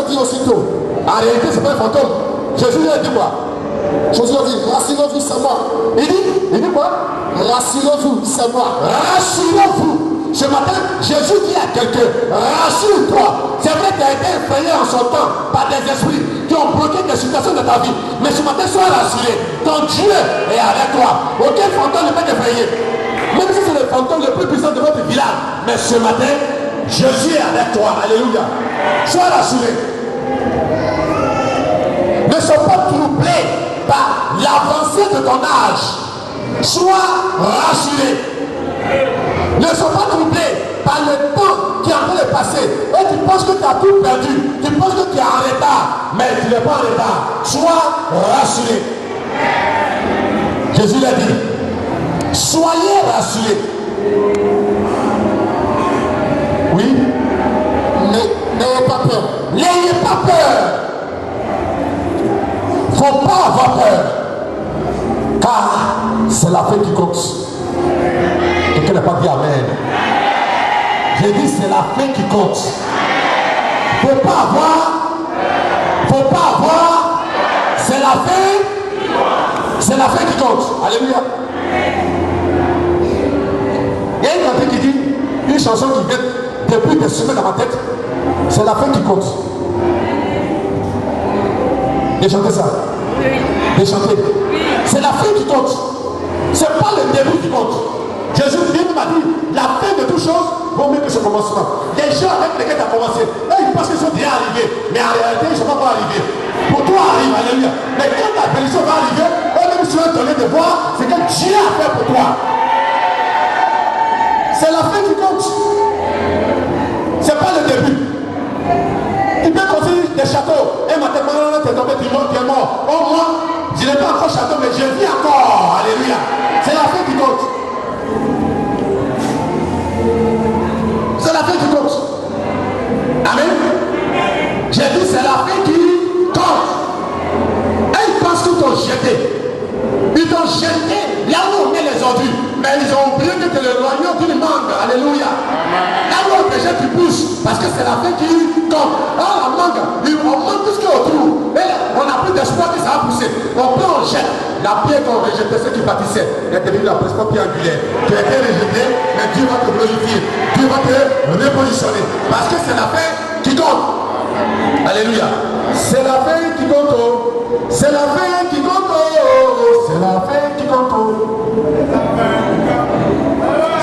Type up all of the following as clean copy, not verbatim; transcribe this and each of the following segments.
dit aussitôt. En réalité, c'est pas un fantôme. Jésus lui a dit quoi? Jésus a dit, rassurez-vous, c'est moi. Il dit quoi? Rassurez-vous, c'est moi. Rassurez-vous. Ce matin, Jésus dit à quelqu'un, rassure-toi. C'est vrai que tu as été effrayé en son temps par des esprits qui ont bloqué des situations de ta vie. Mais ce matin, sois rassuré. Ton Dieu est avec toi. Aucun fantôme ne peut t'effrayer. Même si c'est le fantôme le plus puissant de votre village. Mais ce matin, Jésus est avec toi. Alléluia. Sois rassuré. Ne sois pas troublé par l'avancée de ton âge. Sois rassuré. Ne sois pas troublé par le temps qui est en train de passer. Et tu penses que tu as tout perdu. Tu penses que tu es en retard. Mais tu n'es pas en retard. Sois rassuré. Jésus l'a dit. Soyez rassurés. Oui. N'ayez pas peur. N'ayez pas peur. Faut pas avoir peur. Car c'est la fin qui compte. Quelqu'un n'a pas dit amen. J'ai dit c'est la fin qui compte. Faut pas avoir. C'est la fin. C'est la fin qui compte. Alléluia. Il y a une chanson qui dit, une chanson qui vient depuis des semaines dans ma tête. C'est la fin qui compte. J'ai chanté ça. J'ai chanté. C'est la fin qui compte. C'est pas le début qui compte. Jésus m'a dit, la fin de toute chose vaut mieux que ce commencement. Les gens avec lesquels tu as commencé, là, ils pensent qu'ils sont déjà arrivés. Mais en réalité, ils ne sont pas encore arrivés. Pour toi, arrive, alléluia. Mais quand ta bénédiction va arriver, eux-mêmes ils seront étonnés de voir ce que Dieu a fait pour toi. C'est la fin qui compte. C'est pas le début. Tu peux construire des châteaux. Et maintenant, tu es tombé, tu es mort. Oh, moi, je n'ai pas encore château, mais je vis encore. Alléluia. C'est la fin qui compte. C'est la fin qui compte. Amen. J'ai dit c'est la fin qui compte. Et ils pensent qu'ils t'ont jeté. Ils t'ont jeté là où on met les ordures. Mais ils ont oublié que tu es le noyau d'une mangue. Alléluia. Là où on te jette, tu pousses. Parce que c'est la fin qui compte. Alors la mangue, on manque tout ce qui est autour. Et on n'a plus d'espoir que ça va pousser. On prend, on jette. La pierre qu'on rejetait, ceux qui bâtissaient, est devenue la principale pierre angulaire. Tu as été rejeté, mais Dieu va te glorifier. Dieu va te repositionner. Parce que c'est la fin qui compte. Alléluia. C'est la fin qui compte. C'est la fin qui compte. C'est la fin qui compte.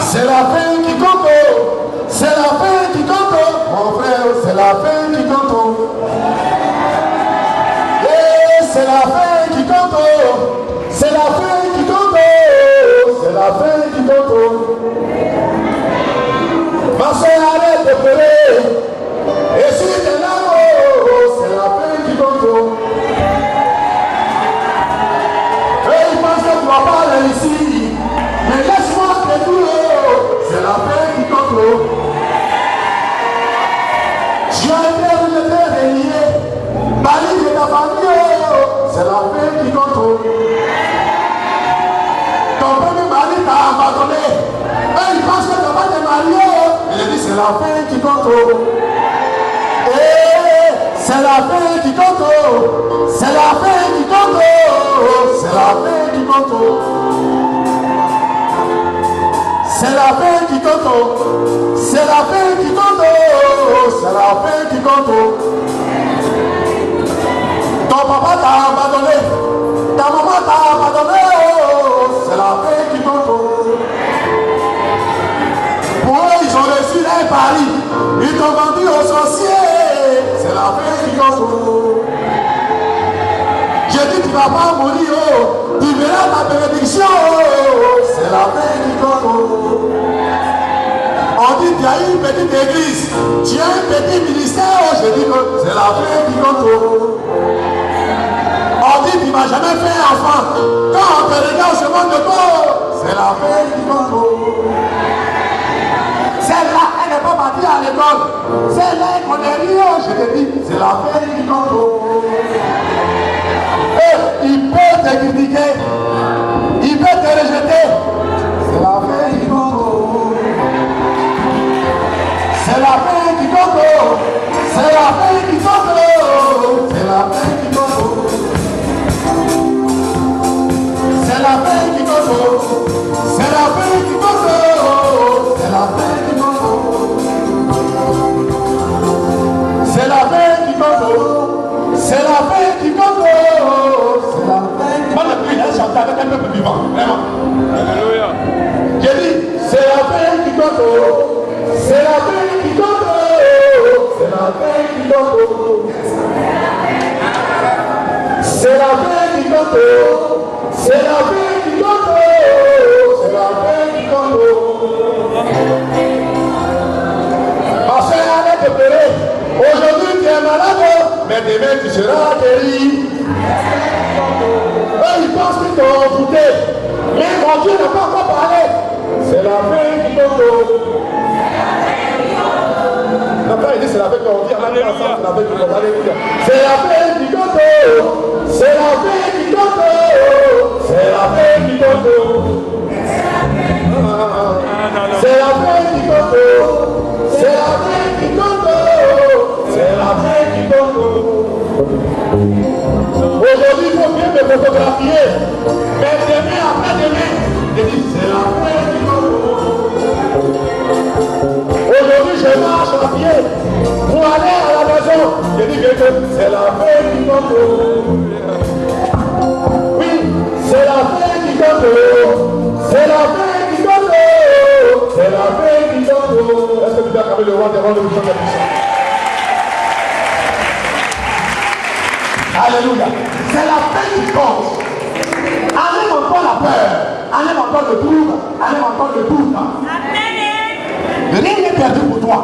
C'est la fin qui compte. C'est la fin qui compte. Mon frère, c'est la fin qui compte. Et c'est la fin qui compte. C'est la fin qui compte. C'est la fin qui compte. Ma soeur, arrête de pleurer. Et si t'es là, c'est la fin qui compte. Et il pense que tu ne vas pas réussir. Mais laisse-moi te dire, c'est la fin qui compte. Tu as été rejeté, renié. Mari de ta famille, c'est la fin qui compte. Ton premier mari t'a abandonné. Et il pense que tu vas te marier. Il dit c'est la fin qui compte. Et c'est la fin qui compte. C'est la fin qui compte. C'est la fin qui compte. C'est la fin qui compte. C'est la fin qui compte. C'est la fin qui compte. Ton papa t'a abandonné. Ta maman t'a abandonné. C'est la fin qui compte. Pour eux, ils ont reçu un pari. Ils t'ont vendu aux sorciers. C'est la fin qui compte. J'ai dit, tu ne vas pas mourir. Tu verras ta bénédiction. C'est la fin qui compte. On dit, tu as une petite église. Tu as un petit ministère. Je dis que c'est la fin qui compte. On dit, tu ne vas jamais faire enfant. Quand on te regarde ce monde de corps, c'est la fin qui compte. Celle-là, elle n'est pas partie à l'école. Celle-là, elle connaît rien. Je te dis, c'est la fin qui compte. Et il peut te critiquer. Il peut te rejeter. C'est la fin qui compte. C'est la fin qui compte. C'est la fin qui compte. un peuple vivant. Vraiment. Alléluia. J'ai dit, c'est la paix qui compte. C'est la paix qui compte. C'est la paix qui compte. C'est la paix qui compte. C'est la paix qui compte. C'est la paix qui compte. Ma soeur, allez te pleurer. Aujourd'hui, tu es malade, mais demain, tu seras guéri. Eux, ils pensent qu'ils t'ont fouté. Mais mon Dieu n'a pas encore parlé. C'est la paix qui compte. Papa, il dit c'est la paix qu'on dit. Alléluia. C'est la paix qui compte. C'est la paix qui compte. C'est la paix qui compte. C'est la paix qui compte. C'est la paix qui compte. C'est la paix qui compte. Aujourd'hui, il faut bien me photographier. Mais demain, après-demain, je dis c'est la paix qui compte. Aujourd'hui, je marche à pied pour aller à la maison. Je dis bien que c'est la paix qui compte. Oui, c'est la paix qui compte. C'est la paix qui compte. C'est la paix qui compte. Est-ce que tu peux acclamer le roi des rois de l'Église de puissance? Alléluia. C'est la paix qui compte. Enlève encore la peur. Enlève encore le trouble. Enlève encore le doute. Rien n'est perdu pour toi.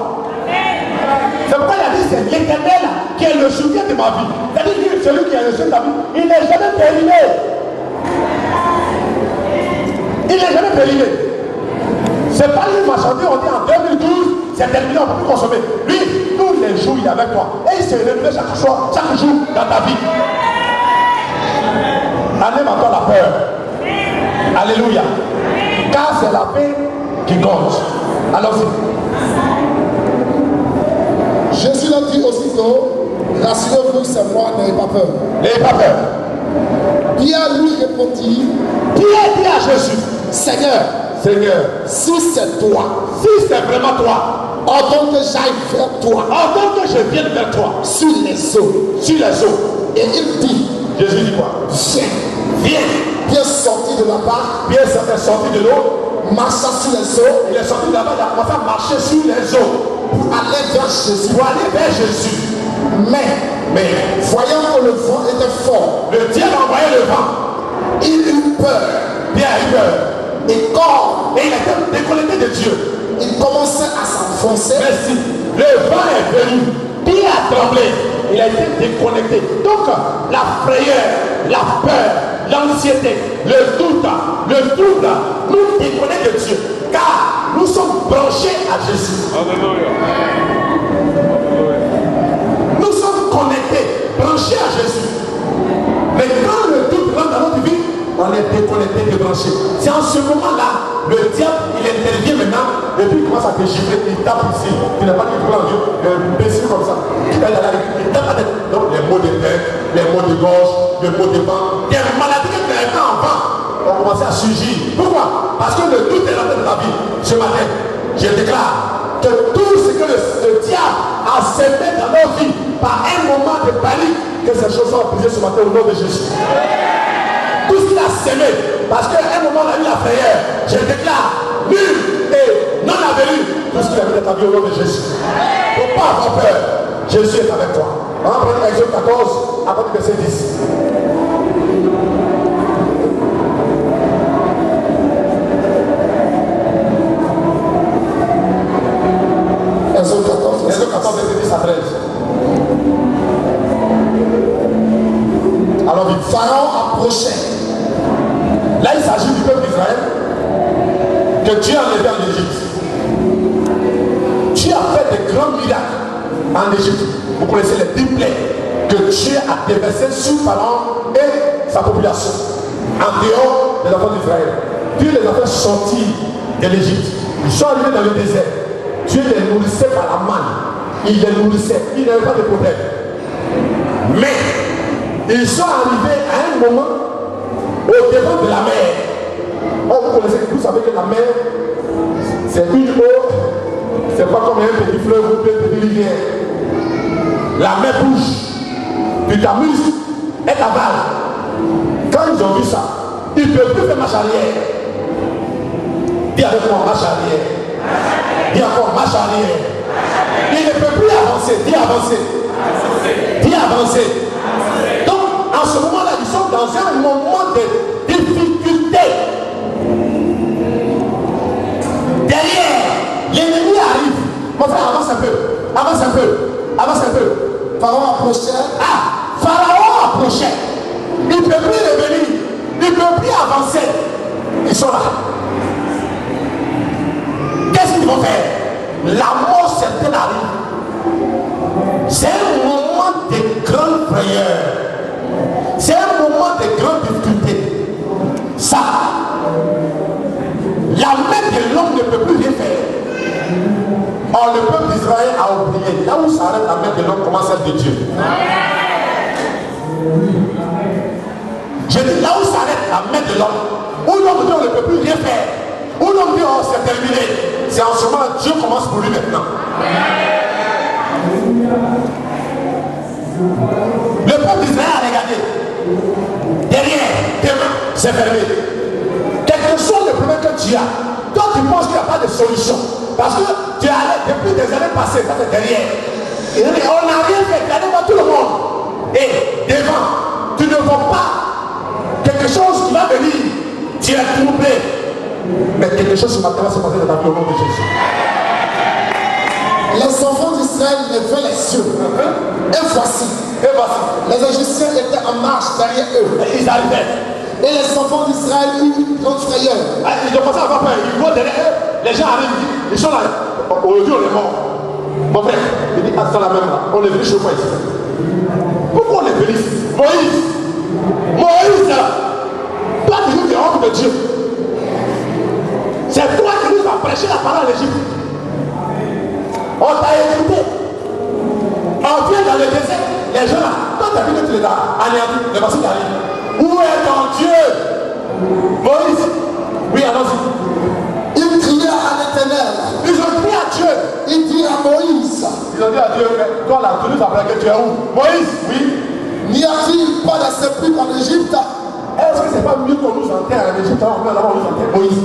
C'est pourquoi il a dit c'est l'Éternel qui est le soutien de ma vie. C'est-à-dire que celui qui est le soutien de ta vie, il n'est jamais terminé. Il n'est jamais terminé. C'est pas lui qui m'a chanté, on dit en 2012, c'est terminé, on ne peut plus consommer. Lui, tous les jours, il est avec toi. Et il se renouvelle chaque jour dans ta vie. Enlève encore la peur. Alléluia. Car c'est la paix qui compte. Allons-y. Jésus leur dit aussitôt, rassurez-vous, c'est moi, n'ayez pas peur. N'ayez pas peur. Pierre lui répondit, Pierre dit à Jésus, Seigneur, si c'est toi, si c'est vraiment toi, ordonne que j'aille vers toi, ordonne que je vienne vers toi, sur les eaux. sur les eaux. Et il dit, Jésus dit quoi? Viens. Pierre sortit de la barque, Pierre est sorti de l'eau, marcha sur les eaux, il est sorti de là-bas, il a commencé à marcher sur les eaux pour aller vers Jésus. pour aller vers Jésus. Mais, voyant que le vent était fort, Le diable a envoyé le vent. il eut peur. Pierre a eu peur. Et quand Et il était déconnecté de Dieu. il commençait à s'enfoncer, Merci. Le vent est venu. Pierre a tremblé. Il a été déconnecté. Donc, la frayeur, la peur, l'anxiété, le doute, le trouble nous déconnectent de Dieu. Car nous sommes branchés à Jésus. Alléluia. Nous sommes connectés, branchés à Jésus. Mais quand le doute rentre dans notre vie, on est déconnecté, débranché. C'est en ce moment-là, le diable, il intervient maintenant, et puis il commence à te gifler, il tape ici. Tu n'as pas dit plan Dieu, imbécile comme ça. Il tape la tête. Donc les maux de tête, les maux de gorge, les maux de ventre, des maladies que tu n'avais pas avant, ont commencé à surgir. Pourquoi? Parce que le doute est rentré dans ta vie. Ce matin, je déclare que tout ce que le diable a semé dans nos vies par un moment de panique, que ces choses soient brisées ce matin au nom de Jésus. Tout ce qu'il a semé, parce qu'à un moment on a eu la frayeur, je déclare nul et non avenu tout ce qu'il a mis dans ta vie au nom de Jésus. Il ne faut pas avoir peur, Jésus est avec toi. On va prendre Exode 14 à partir du verset 10. Exode 14, Exode 14, verset 10 à 13. Alors, Pharaon approchait. là, il s'agit du peuple d'Israël que Dieu a enlevé en Égypte. Dieu a fait des grands miracles en Égypte. Vous connaissez les 10 plaies que Dieu a déversées sur Pharaon et sa population en dehors des enfants d'Israël. Dieu les a fait sortir de l'Égypte. Ils sont arrivés dans le désert. Dieu les nourrissait par la manne. Il les nourrissait. Il n'avait pas de problème. Mais ils sont arrivés à un moment au devant de la mer. Oh, vous savez que la mer, c'est une eau, c'est pas comme un petit fleuve ou une petite rivière. La mer bouge, tu t'amuses, elle t'avale. Quand ils ont vu ça, Il ne peut plus faire marche arrière. Dis avec moi, marche arrière. Dis encore, marche arrière. Il ne peut plus avancer. Dis avancer. Dis avancer. Donc, en ce moment-là, ils sont dans un moment de difficulté. Derrière, l'ennemi arrive. Mon frère, avance un peu. Avance un peu. Avance un peu. Pharaon approchait. Ah, Pharaon approchait. Il ne peut plus revenir. Il ne peut plus avancer. Ils sont là. Qu'est-ce qu'ils vont faire? La mort certaine arrive. C'est un moment de grande prière. C'est un moment de grande difficulté. Ça, la main de l'homme ne peut plus rien faire. Or, le peuple d'Israël a oublié. Là où s'arrête la main de l'homme, commence celle de Dieu. Je dis là où s'arrête la main de l'homme, où l'homme dit on ne peut plus rien faire, où l'homme dit oh c'est terminé, c'est en ce moment Dieu commence pour lui maintenant. Le peuple d'Israël a regardé. Derrière, demain, c'est fermé. Quel que soit le problème que tu as, toi tu penses qu'il n'y a pas de solution. Parce que tu es allé depuis des années passées, ça c'est derrière. Et on n'a rien fait, tu es allé voir tout le monde. Et devant, tu ne vois pas quelque chose qui va venir. Tu es troublé. Mais quelque chose ce matin va se passer dans ta vie au nom de Jésus. Les enfants d'Israël levaient les yeux. Et voici, les Égyptiens étaient en marche derrière eux. Ils arrivaient. Et les enfants d'Israël eurent une grande frayeur. Ils ont commencé à avoir peur. Ils vont derrière eux. Les gens arrivent. Ils sont là. Aujourd'hui, on est mort. Mon frère, il dit, attends la même là. On est venu chez moi ici. Pourquoi on est venu ici? Moïse, toi tu nous es honte de Dieu. C'est toi qui nous as prêché la parole à l'Égypte. On t'a écouté. On vient dans le désert. Les gens là, toi tu as vu que tu les as anéantis. Le passé t'arrive. Où est ton Dieu? Moïse. Oui, allons-y. Ils criaient à l'Éternel. Ils ont crié à Dieu. Ils dirent à Moïse. Ils ont dit à Dieu, toi là, tu nous as appelé que tu es où? Moïse, oui. N'y a-t-il pas de sépulcre en Égypte? Est-ce que c'est pas mieux qu'on nous enterre en Égypte? On va là-bas, on nous enterre. Moïse.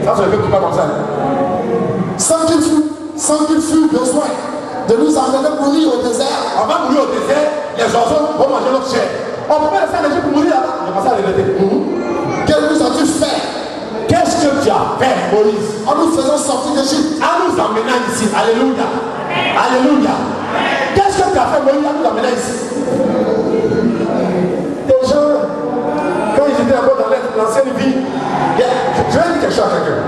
Ça, c'est le peuple qui va comme ça. Sans qu'il fût besoin de nous emmener mourir au désert. On va mourir au désert, les oiseaux vont manger notre chair. On peut pas laisser en Égypte pour mourir là-bas. J'ai commencé à regretter. Que nous as-tu fait? Qu'est-ce que tu as fait, Moïse? En nous faisant sortir d'Égypte. En nous emmenant ici. Alléluia. Alléluia. Qu'est-ce que tu as fait, Moïse, en nous emmenant ici? Des gens, quand ils étaient encore dans l'ancienne vie, je vais dire quelque chose à quelqu'un.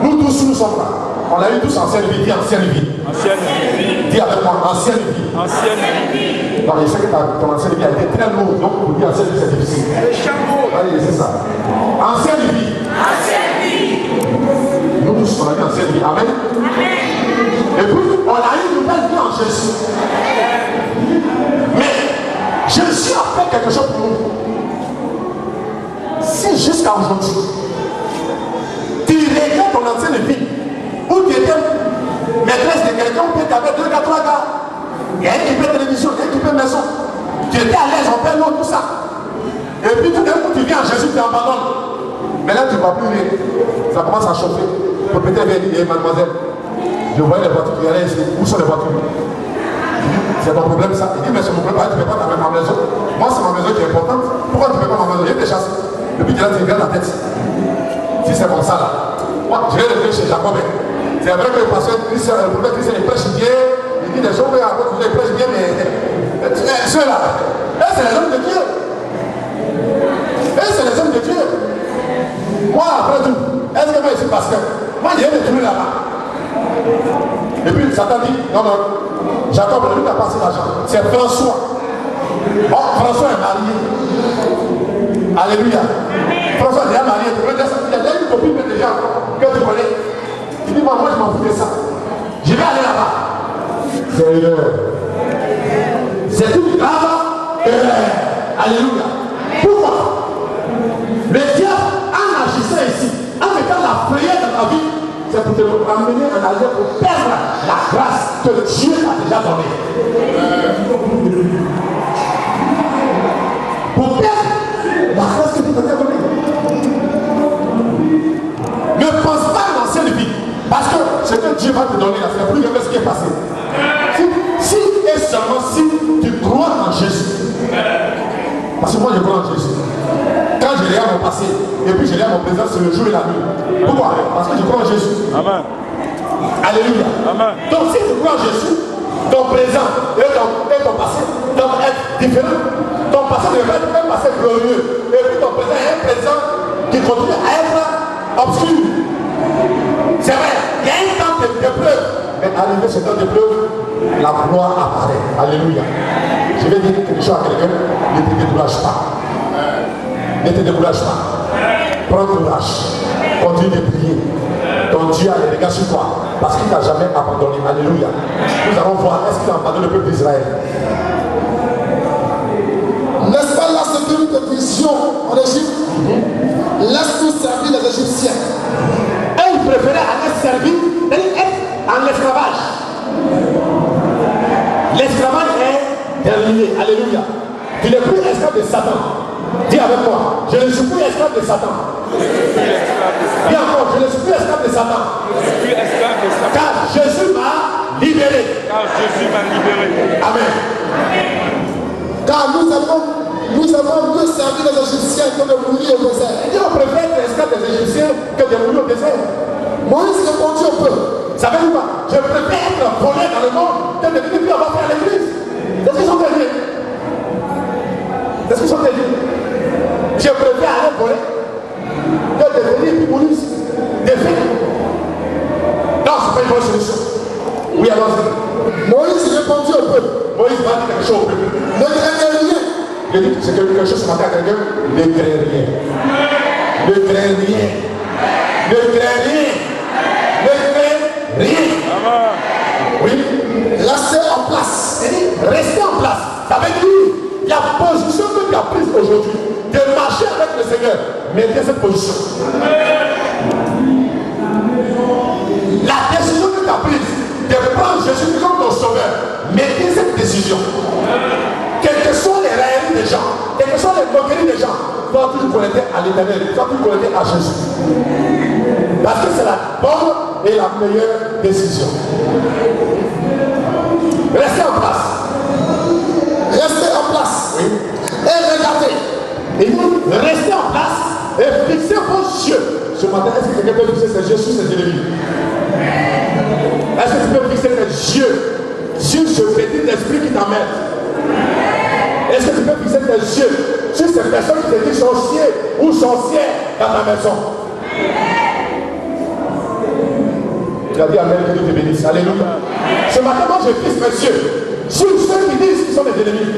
Nous tous, nous sommes là. On a eu tous ancienne vie. Dis ancienne vie. Ancienne vie. Dis avec moi, ancienne vie. Ancienne vie. Non, je sais que ton ancienne vie a été très lourde. Donc, pour dire ancienne vie, c'est difficile. Allez, c'est ça. Ancienne vie. Ancienne vie. Nous tous, on a eu ancienne vie. Amen. Et puis, on a eu une nouvelle vie en Jésus. Mais Jésus a fait quelque chose pour nous. Si jusqu'à aujourd'hui, tu regrettes ton ancienne vie, où tu étais maîtresse de quelqu'un, où tu avais 2 gars, 3 gars, il y a un équipé télévision, un équipé maison, tu étais à l'aise, on paie l'eau, tout ça. Et puis tout d'un coup, tu viens à Jésus, tu abandonnes. Mais là, tu ne vas plus rire. Ça commence à chauffer. Le propriétaire vient dire, mademoiselle, je voyais les voitures qui allaient ici. Où sont les voitures? C'est ton problème ça. Il dit, mais c'est mon problème, tu ne peux pas t'amener ma maison. Moi, c'est ma maison qui est importante. Pourquoi tu ne peux pas ma maison? Il y a des chasses. Et puis tu regardes la tête. Si c'est comme ça là. Moi, je vais revenir chez Jacob. C'est vrai que le pasteur, le prophète Christ, il prêche bien. Il dit des choses, mais après, il prêche bien, mais ceux-là, c'est les hommes de Dieu. C'est les hommes de Dieu. Moi, après tout, est-ce que moi, je suis pasteur? Moi, il y a des trucs là-bas. Et puis, Satan dit, non, Jacob, lui, n'a pas assez d'argent. C'est François. Oh, François est marié. Alléluia. François est déjà marié. Il y a une copine déjà que tu connais. Il dit, moi, je m'en fous de ça. Je vais aller là-bas. C'est une erreur. C'est une grave erreur. Alléluia. Pourquoi? Le diable, en agissant ici, en mettant la prière dans ta vie, c'est pour te ramener en arrière pour perdre la grâce que Dieu t'a déjà donnée. Pour perdre la grâce que tu t'as et puis je l'ai à mon présent, c'est le jour et la nuit. Pourquoi? Parce que je crois en Jésus. Amen. Alléluia. Amen. Donc si tu crois en Jésus, ton présent et ton passé doivent être différents. Ton passé devrait être un passé glorieux. Et puis ton présent est un présent qui continue à être obscur. C'est vrai, il y a un temps d'épreuve. Mais arrivé ce temps d'épreuve, la gloire apparaît. Alléluia. Je vais dire quelque chose à quelqu'un, ne te décourage pas. Ne te décourage pas. Prends courage. Continue de prier. Ton Dieu a les regards sur toi. Parce qu'il ne t'a jamais abandonné. Alléluia. Nous allons voir, est-ce qu'il a abandonné le peuple d'Israël? N'est-ce pas la seconde vision en Égypte? Laisse-nous servir les Égyptiens. Et ils préféraient aller servir, être en esclavage. L'esclavage est terminé. Alléluia. Tu n'es plus esclave de Satan. Dis avec moi, je ne suis plus esclave de Satan. Dis encore, je ne suis plus esclave de Satan. Car Jésus m'a libéré. Amen. Car nous avons mieux servi les Égyptiens que de mourir au désert. Et on préfère être esclave des Égyptiens que de mourir au désert. Moïse répondit au peuple. Ça veut dire quoi? Je préfère être volé dans le monde que de venir plus avoir fait à l'église. C'est ce qu'ils sont dit. C'est ce qu'ils sont dit. Je préfère aller voler que de venir puis mourir des faits. Non, c'est pas une bonne solution. Oui, allons-y. Moïse répondit au peuple. Moïse va dire quelque chose au peuple. Ne craignez rien. Je dis c'est quelque chose ce matin à quelqu'un. Ne crains rien. Ne crains rien. Ne crains rien. Ne crains rien. Oui. Restez en place. Restez en place. Ça veut dire la position que tu as prise aujourd'hui de marcher avec le Seigneur. Mettez cette position. La décision que tu as prise de prendre Jésus comme ton sauveur. Mettez cette décision. Quelles que soient les railleries des gens, quelles que soient les moqueries des gens, toi tu te connecter à l'éternel, toi tu te connecter à Jésus. Parce que c'est la bonne et la meilleure décision. Restez en place. Restez en place. Oui. Et regardez. Et vous, restez en place et fixez vos yeux. Ce matin, est-ce que quelqu'un peut fixer ses yeux sur ses ennemis? Est-ce que tu peux fixer tes yeux sur ce petit esprit qui t'emmène? Est-ce que tu peux fixer tes yeux sur ces personnes qui te disent sorcier ou sorcière dans ta maison? Tu as dit Amen, que Dieu te bénisse. Alléluia. Ce matin, moi, je fixe mes yeux sur ceux qui disent qu'ils sont des ennemis.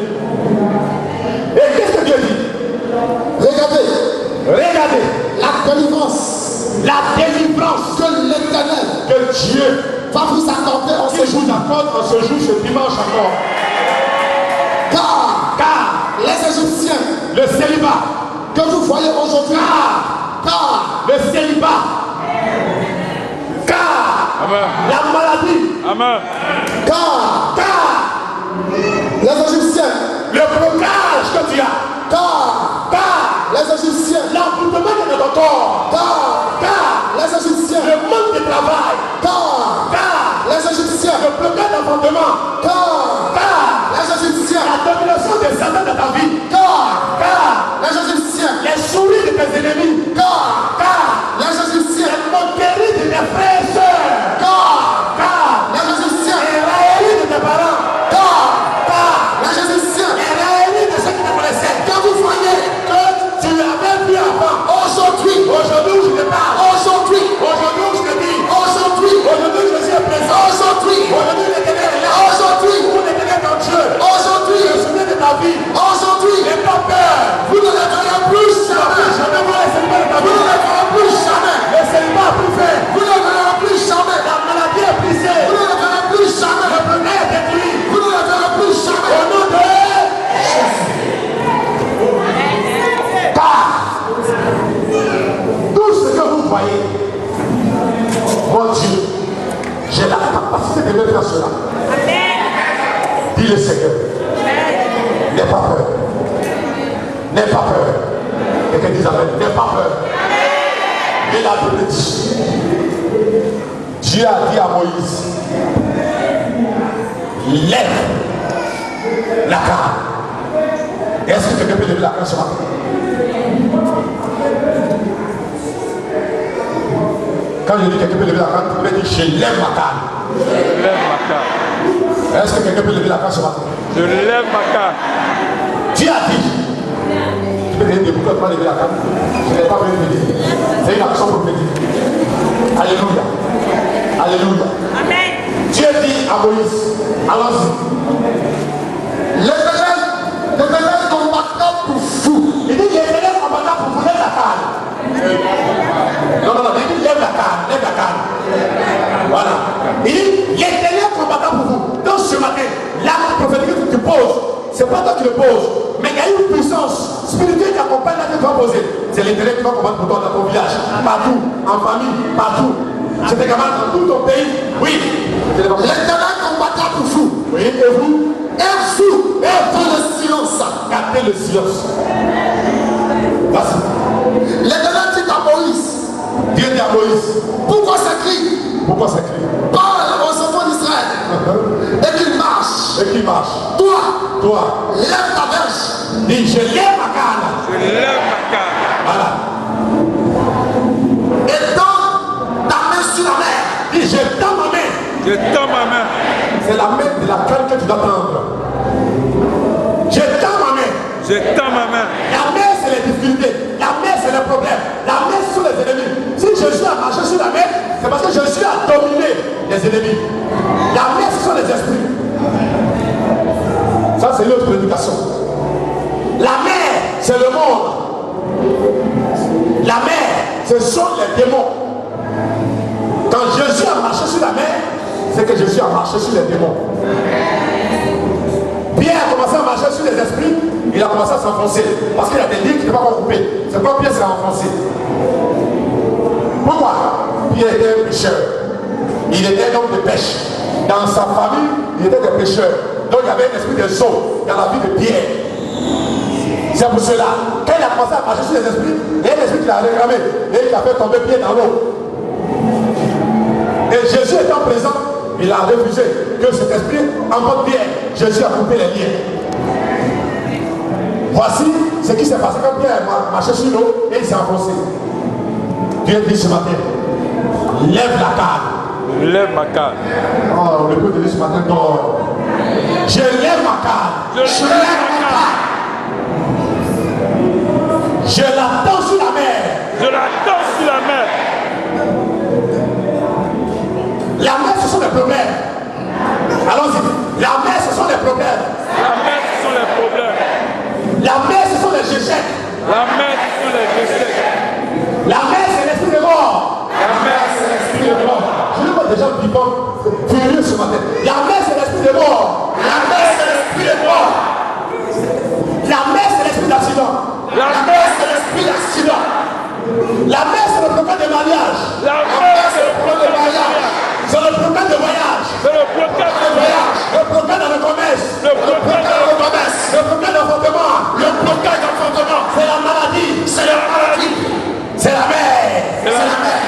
Et qu'est-ce que Dieu dit? Regardez. Regardez. La délivrance. La délivrance Que l'Éternel que Dieu va vous accorder en ce jour. vous accorde en ce jour, ce dimanche encore. Car les Égyptiens le célibat que vous voyez aujourd'hui, car le célibat, car Amen. la maladie, Amen. car les Égyptiens, le blocage que tu as, car les Égyptiens, l'emboutement de notre corps, car les Égyptiens, le manque de travail, car les Égyptiens, le blocage d'enfantement, car les Égyptiens, la domination des Satan dans ta vie, car les Égyptiens, les souris de tes ennemis, car les Égyptiens, les moqueries de tes frères et sœurs, car les Égyptiens, les railleries de tes parents, les Égyptiens, les railleries de ceux qui te connaissaient, que vous voyez que tu avais vu avant. aujourd'hui, Aujourd'hui où je te parle, aujourd'hui, aujourd'hui où je te dis, aujourd'hui, aujourd'hui Jésus est présent, aujourd'hui, aujourd'hui l'Éternel est là, aujourd'hui, où l'Éternel est ton Dieu, aujourd'hui, le souvenir de ta vie, aujourd'hui, n'aie pas peur, vous ne le verrez plus jamais, jamais voir le célibat de ta vous vie, ne le verrez plus jamais, le célibat a pris fin, vous ne le verrez plus jamais, la maladie est brisée, vous ne le verrez plus jamais, le problème est détruit, vous ne le verrez plus jamais. au nom de Jésus. Car tout ce que vous voyez, mon Dieu, j'ai la capacité de le faire cela. Dis le Seigneur. N'aie pas peur. N'aie pas peur. Quelqu'un dit Amen. N'aie pas peur. Il a tout dit. Dieu a dit à Moïse, lève la canne. Est-ce que quelqu'un peut lever la canne ce matin? Quand je dis quelqu'un peut lever la canne, il peut dire je lève ma canne. Je lève ma canne. Est-ce que quelqu'un peut lever la canne ce matin? Je lève ma canne. Dieu a dit. Tu peux rien dire pourquoi tu vas lever la canne. Je n'ai pas besoin de dire. C'est une action prophétique. Alléluia. Alléluia. Amen. Dieu dit à Moïse, allons-y. L'Éternel combattra pour vous. Il dit l'Éternel combattra pour vous, lève la canne. Non, il dit lève la canne. Voilà. Il dit l'Éternel combattra pour vous. Donc ce matin, l'acte prophétique que tu poses, c'est pas toi qui le poses, mais il y a une puissance spirituelle qui accompagne la que tu vas poser. C'est l'Éternel qui va combattre pour toi dans ton village, partout, en famille, partout. C'est également dans tout ton pays. Oui. L'Éternel combattra pour vous. Oui, et vous? Gardez le silence. Gardez le silence. Vas-y. L'Éternel dit à Moïse. Dieu dit à Moïse. Pourquoi ça crie? Pourquoi ça crie? Parle aux enfants d'Israël. Et qu'ils marchent. Et qui marche? Toi, lève ta verge. Dis, je lève ma canne. Je lève ma canne. Voilà. Et donne ta main sur la mer. Dis, je tends ma main. Je tends ma main. C'est la main de la canne que tu dois tendre. Je tends ma main. Je tends ma main. La mer, c'est les difficultés. La mer, c'est les problèmes. La mer, ce sont les ennemis. Si Jésus a marché sur la mer, c'est parce que Jésus a dominé les ennemis. La mer, ce sont les esprits. Ça, c'est une autre prédication. La mer, c'est le monde. La mer, ce sont les démons. Quand Jésus a marché sur la mer, c'est que Jésus a marché sur les démons. Pierre a commencé à marcher sur les esprits, il a commencé à s'enfoncer. Parce qu'il y a des lignes qui ne peuvent pas couper. C'est quoi Pierre s'est enfoncé? Pourquoi? Pierre était un pécheur. Il était un homme de pêche. Dans sa famille, il était des pêcheurs. Donc il y avait un esprit de saut dans la vie de Pierre. C'est pour cela, quand il a commencé à marcher sur les esprits, il y a un esprit qui l'a réclamé et il a fait tomber Pierre dans l'eau. Et Jésus étant présent, il a refusé que cet esprit emporte Pierre. Jésus a coupé les liens. Voici ce qui s'est passé quand Pierre a marché sur l'eau et il s'est enfoncé. Dieu dit ce matin, lève la canne. Je lève ma canne. Oh, le peut te dire ce matin, dors. Je lève ma canne. Je lève ma canne. Je l'attends sur la mer. Je l'attends sur la mer. La mer, ce sont les problèmes. Allons-y. La mer, ce sont les problèmes. La mer, ce sont les problèmes. La mer, ce sont les échecs. La mer, ce sont les échecs. La mer, c'est l'esprit de mort. La mer, c'est l'esprit de mort. Je ne vois des gens vivants, furieux ce matin. La mer, c'est l'esprit de mort. La mer, c'est l'esprit de mort. La mer, c'est l'esprit d'accident. La mer, c'est l'esprit d'accident. La mer, c'est le programme de mariage. La mer, c'est le programme de mariage. C'est le programme de voyage. C'est le programme de voyage. Le programme dans le commerce. Le programme de le commerce. Le programme d'enfantement. Le programme d'enfantement. C'est la maladie. C'est la maladie. C'est la mer. C'est la mer.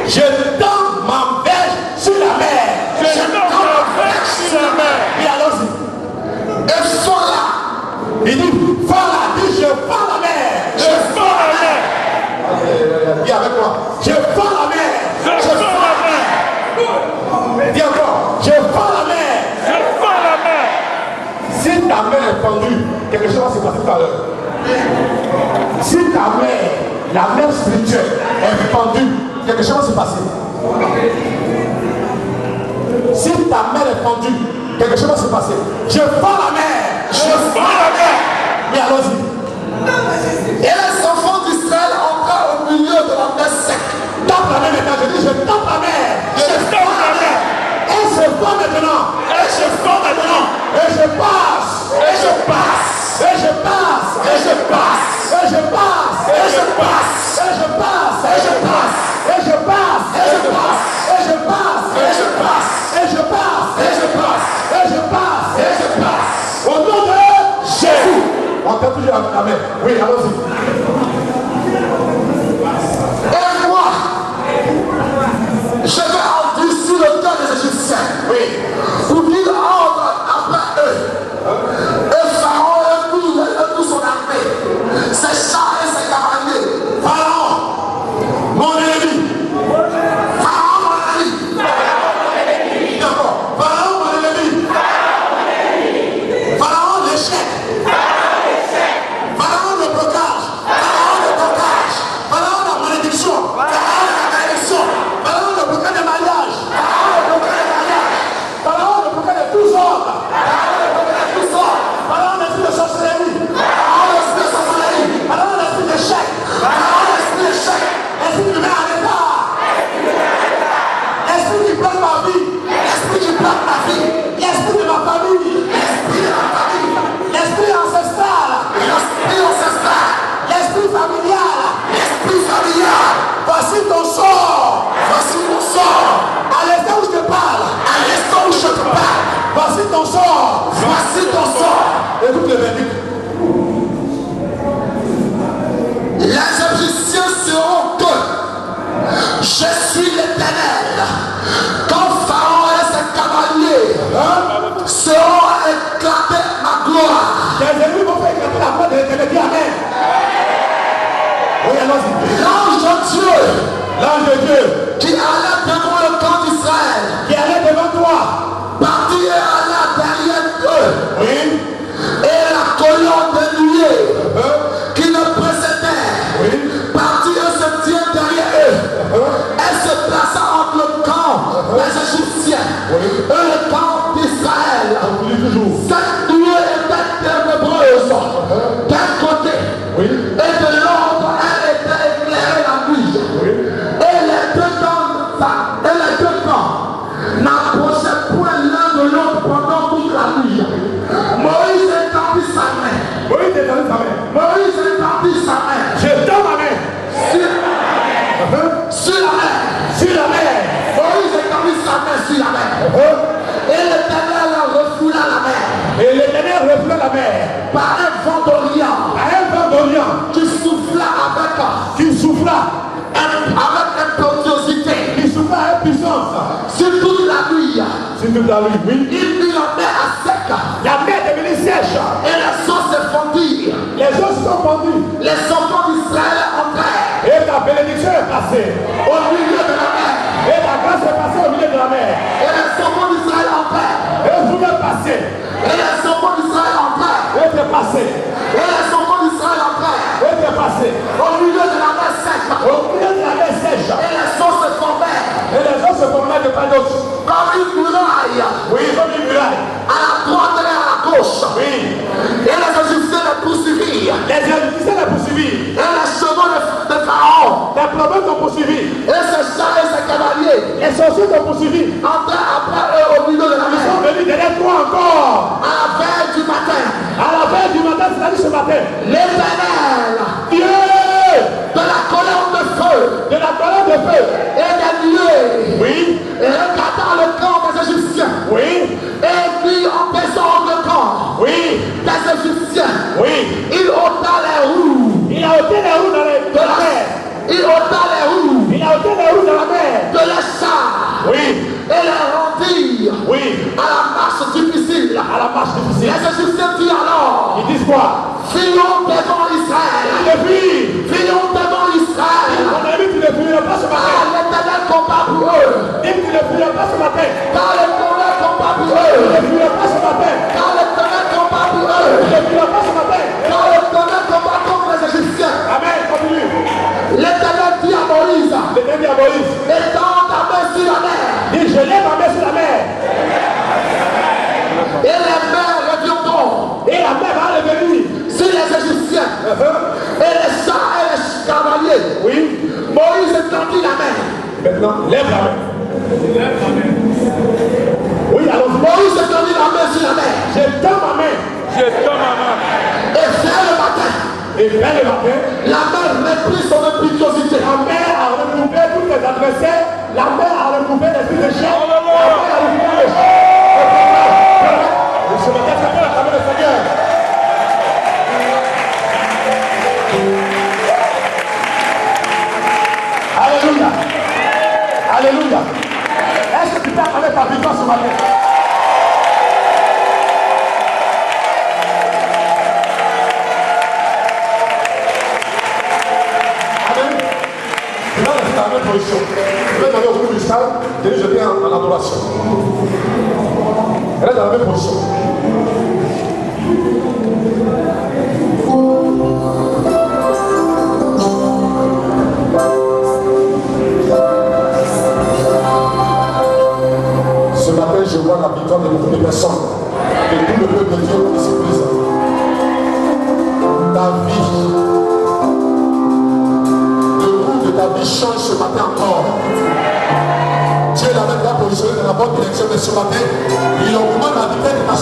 Je tends ma verge sur la mer. Je tends ma verge sur la mer. Et allons-y. Et sois là. Il dit, voilà, dit, je fends la mer. Je fends la mer. Dis avec moi. Je fends la mer. Je fends la mer. Dis encore. Je fends la mer. Je fends la mer. Si ta main est fendue, quelque chose va se passer tout à l'heure. Si ta main, la main spirituelle, est fendue, quelque chose va se passer. Si ta main est fendue, quelque chose va se passer. Je fends la mer. Je fends la mer. Mais allons-y. Et les enfants d'Israël entrèrent au milieu de la mer sec. Tape la main maintenant. Je dis, je tape la mer. Je fends la mer. Et je fends maintenant. Et je fends maintenant. Et je passe. Et je passe. Et je passe. Et je passe. Et je passe. Et je passe. Et je passe. Et je passe. Et je passe. Et je passe. Et je passe. Et je passe. Et je passe. Et je passe. Et je passe. Et je passe. Au nom de Jésus. On t'a toujours la main. Oui, allons-y. Et moi, je vais endurcir le cœur des Égyptiens. Oui. Pour qu'ils entrent après eux. Et Pharaon et tout son armée, ses chars et ses cavaliers. Pharaon, mon ennemi. L'ange de Dieu L'ange de Dieu qui allait devant le camp d'Israël, qui allait devant toi. parti et allait derrière eux, Oui. et la colonne de nuée qui le précédait, Oui. parti et se tient derrière eux. Elle se plaça entre le camp des Égyptiens et le camp d'Israël. Cette nuée était ténébreuse d'un côté, Oui. et de l'autre elle était éclairée la nuit. Et les deux camps n'approchaient point l'un de l'autre pendant toute la nuit. Moïse étendit sa main. Moïse est dans sa main. Moïse étendit sa main Je tends ma main. sur la mer. Sur la mer. Moïse étendit sa main sur la mer. Et l'Éternel refoula la mer Et l'Éternel reflète la mer. par un vent d'Orient À un vent d'Orient qui souffla qui souffla. avec impétuosité Qui souffla avec puissance. sur toute la nuit. C'est toute la nuit. Oui. Il mit la mer à sec La mer est devenue sèche. et les eaux se fondirent. Les eaux se sont fondues. Les enfants d'Israël entrèrent Et ta bénédiction est passée. au milieu de la mer. Et ta grâce est passée au milieu de la mer. Et les enfants d'Israël entrèrent. Et vous êtes passé. Et les enfants d'Israël entrèrent. Et t'es passé. Et les enfants d'Israël entrèrent. Et t'es passé. Au milieu de la mer sec. Au milieu de la mer sèche. Et les eaux se formèrent Et les eaux se formaient de part d'autre. comme une muraille Oui, comme une muraille. à la droite et à la gauche. Oui. Et les Égyptiens les poursuivirent. Les Égyptiens les poursuivirent. Et les chevaux de Pharaon Les problèmes ont poursuivi. et ses chars et ses cavaliers Les sorciers ont poursuivi. entrèrent après eux au milieu de la Ils sont mer. venus derrière toi encore. À la veille du matin, À la veille du matin, c'est-à-dire ce matin. l'Éternel Dieu de la colonne de feu de la colonne de feu. et des nuées Oui. et regarda le camp des Égyptiens Oui. et vit en désordre le camp Oui. des Égyptiens. Oui. Il ôta les roues Il a ôté les roues de la mer. il ôta les roues Il a ôté les roues de la mer. de les chars Oui. et les rendit Oui. à la marche difficile. À la marche difficile. Les Égyptiens dirent alors, Ils disent quoi? fuyons devant Israël, Et puis, fuyons devant Israël, mon ami, tu ne fuiras pas ce car matin. l'Éternel combat pour eux, Dis que tu ne fuiras pas ce matin. car l'Éternel combat pour Tu eux, ne fuiras pas ce matin. car l'Éternel combat pour Tu eux, ne fuiras pas ce matin. car l'Éternel combat contre les Égyptiens. Amen. Continue. L'Éternel dit à Moïse, L'Éternel dit à Moïse, étends ta main sur la mer, dis, je lève ma main sur la mer. et les mers reviendront Et la mer va revenir. sur les Égyptiens, et les chars et les cavaliers. Oui. Moïse étendit la main. Maintenant, lève la main. Oui, alors Moïse étendit la main sur la mer. je tends ma main. Je tends ma main. Et vers le matin, Et vers le matin, la mer reprit son impétuosité. la mer a recouvert tous les adversaires. La mer a recouvert les filles de chair. La mer a recouvert les chair. Et ce matin, c'est la caméra du Seigneur. Alléluia. Alléluia. Est-ce que tu peux acclamer ta victoire ce matin? Amen. Tu vas rester dans la même position. Tu vas aller au bout du stade, et je jeter en adoration. Reste dans la même position. Ce matin, je vois la victoire de beaucoup de personnes. Et tout le peuple de Dieu ici présent. Ta vie, le cours de ta vie change ce matin encore. Dieu l'avait déjà positionné dans la bonne direction, mais ce matin, il augmente la vitesse de ta